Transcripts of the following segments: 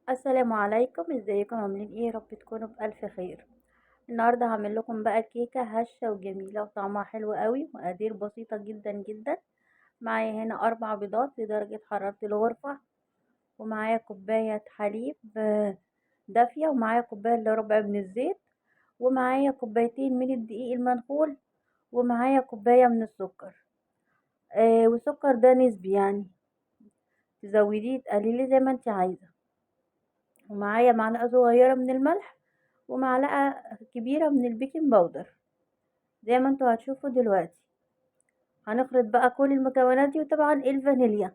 السلام عليكم، ازيكم عاملين ايه؟ يا رب تكونوا بألف خير. النهارده هعمل لكم بقى كيكه هشه وجميله وطعمها حلو قوي، مقادير بسيطه جدا جدا. معايا هنا 4 بيضات لدرجه حراره الغرفه، ومعايا كوبايه حليب دافيه، ومعايا كوبايه الا ربع من الزيت، ومعايا كوبايتين من الدقيق المنخول، ومعايا كوبايه من السكر. والسكر ده نسبي يعني، تزوديه تقلليه زي ما انت عايزه. ومعايا معلقه صغيره من الملح، ومعلقة كبيرة من البيكنج باودر زي ما انتوا هتشوفوا دلوقتي. هنخلط بقى كل المكونات دي، وطبعا الفانيليا.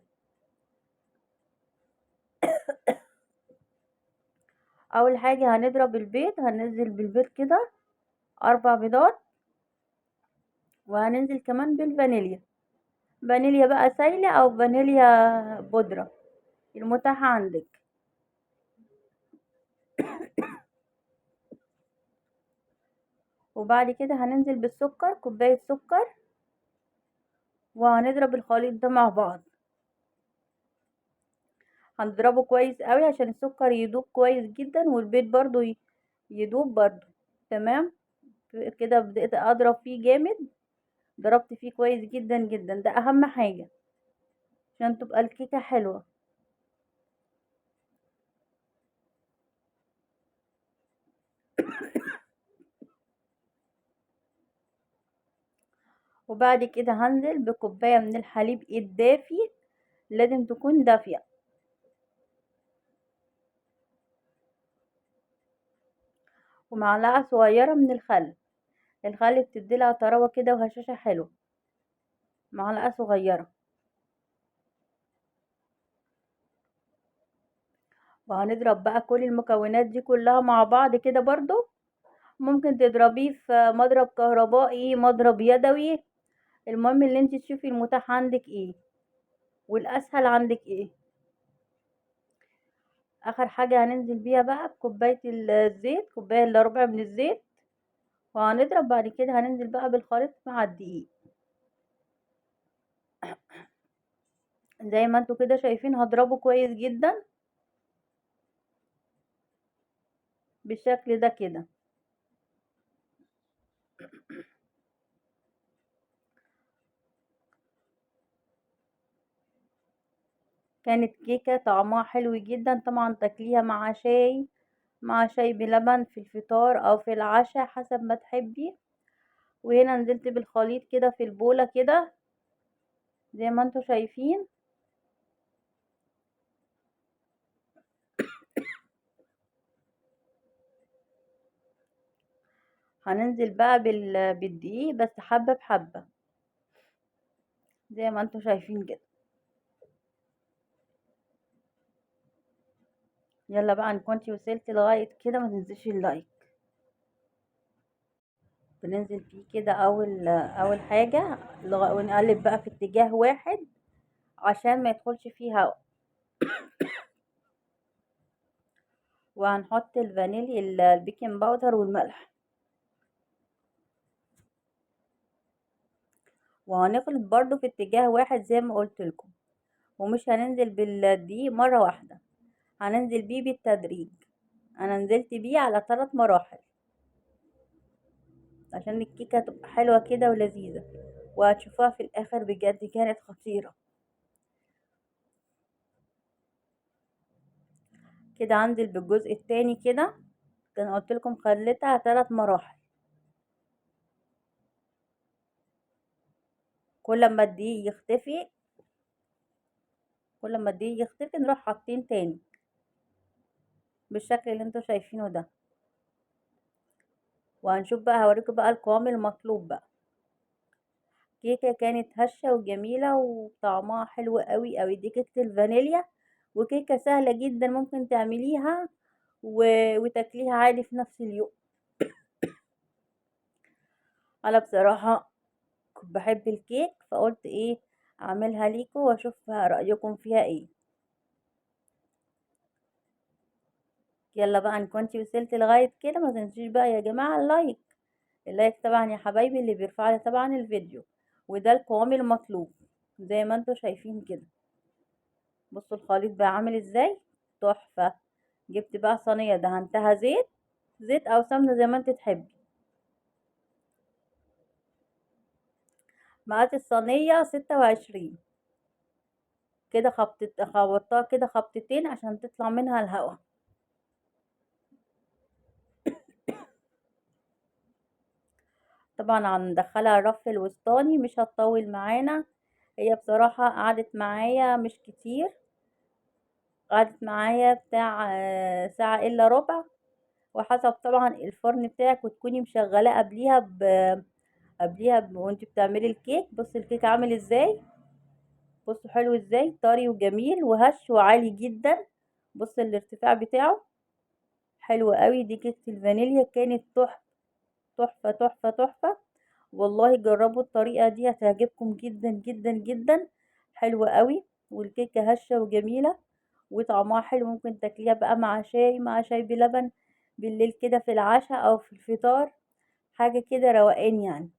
اول حاجة هنضرب البيض، هننزل بالبيض كده 4 بيضات، وهننزل كمان بالفانيليا. فانيليا بقى سايلة او فانيليا بودرة، المتاحة عندك. وبعد كده هننزل بالسكر، كوباية سكر، وهنضرب الخليط ده مع بعض. هنضربه كويس قوي عشان السكر يدوب كويس جدا، والبيض برضو يدوب برضو. تمام. كده بدأت اضرب فيه جامد، ضربت فيه كويس جدا جدا، ده اهم حاجة عشان تبقى الكيكة حلوة. وبعد كده هنزل بكوباية من الحليب الدافي، لازم تكون دافية، ومعلقة صغيرة من الخل. الخل بتديلها طراوة كده وهشاشة حلوة، معلقة صغيرة. وهنضرب بقى كل المكونات دي كلها مع بعض كده برضو. ممكن تضربيه في مضرب كهربائي، مضرب يدوي، المهم اللي انت تشوفي المتاح عندك ايه والاسهل عندك ايه. اخر حاجة هننزل بيها بقى بكوباية الزيت، كوباية الا ربع من الزيت. وهنضرب بعد كده، هننزل بقى بالخليط مع الدقيق زي ما انتوا كده شايفين. هضربه كويس جدا بالشكل ده كده. كانت كيكة طعمها حلو جدا، طبعا تاكليها مع شاي، مع شاي بلبن في الفطار او في العشاء حسب ما تحبي. وهنا نزلت بالخليط كده في البولة كده زي ما انتوا شايفين. هننزل بقى بالدقيق بس حبة بحبة زي ما انتوا شايفين كده. يلا بقى، ان كنتي وصلتي لغاية كده ما تنسيش اللايك. بننزل فيه كده اول حاجة، ونقلب بقى في اتجاه واحد عشان ما يدخلش فيه هواء. وهنحط الفانيليا، البيكنج باودر والملح، وهنخلط برضو في اتجاه واحد زي ما قلت لكم. ومش هننزل بالدقيق مرة واحدة، هننزل بيه بالتدريج. انا نزلت بيه على 3 مراحل عشان الكيكة تبقى حلوة كده ولذيذة، وهتشوفوها في الاخر بجد كانت خطيرة. كده هنزل بالجزء التاني كده. كان قلت لكم خليتها 3 مراحل. كل ما الدقيق يختفي، كل ما الدقيق يختفي نروح حاطين تاني بالشكل اللي انتوا شايفينه ده. وهنشوف بقى، هوريكم بقى القوام المطلوب بقى. كيكة كانت هشة وجميلة وطعمها حلو قوي قوي، دي كيكة الفانيليا. وكيكة سهلة جدا ممكن تعمليها وتاكليها عادي في نفس اليوم. انا بصراحة كنت بحب الكيك، فقلت ايه اعملها ليكم واشوف رأيكم فيها ايه. يلا بقى، ان كنتي وصلت لغاية كده ما تنسيش بقى يا جماعة اللايك. اللايك طبعا يا حبايبي اللي بيرفع لي طبعا الفيديو. وده القوام المطلوب زي ما انتوا شايفين كده. بصوا الخليط بقى عامل ازاي، تحفة. جبت بقى صينية دهنتها زيت او سمنة زي ما انت تحبي. مقاس الصينية 26. كده خبطتها كده خبطتين عشان تطلع منها الهواء. طبعا هندخلها الرف الوسطاني، مش هتطول معانا. هي بصراحة قعدت معايا مش كتير، قعدت معايا بتاع ساعة الا ربع. وحسب طبعا الفرن بتاعك، وتكوني مشغلاه وانت بتعملي الكيك. بص الكيك عامل ازاي، بصوا حلو ازاي، طري وجميل وهش وعالي جدا. بص الارتفاع بتاعه حلو قوي. دي كيكة الفانيليا كانت تحفة تحفة تحفة تحفة. والله جربوا الطريقة دي هتعجبكم جدا جدا جدا. حلوة قوي، والكيكة هشة وجميلة وطعمها حلو. ممكن تاكليها بقى مع شاي بلبن بالليل كده في العشاء او في الفطار، حاجة كده روقان يعني.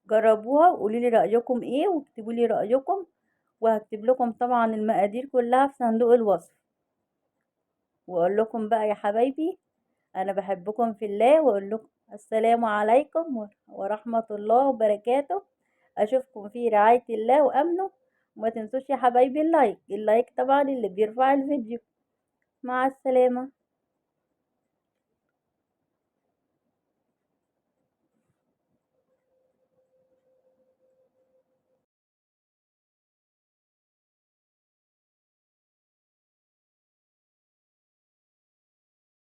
جربوها وقولوا لي رأيكم ايه، واكتبوا لي رأيكم. وهكتب لكم طبعا المقادير كلها في صندوق الوصف. واقول لكم بقى يا حبايبي، انا بحبكم في الله، واقول لكم السلام عليكم ورحمة الله وبركاته. اشوفكم في رعاية الله وامنه. وما تنسوش يا حبايبي اللايك طبعا اللي بيرفع الفيديو. مع السلامة.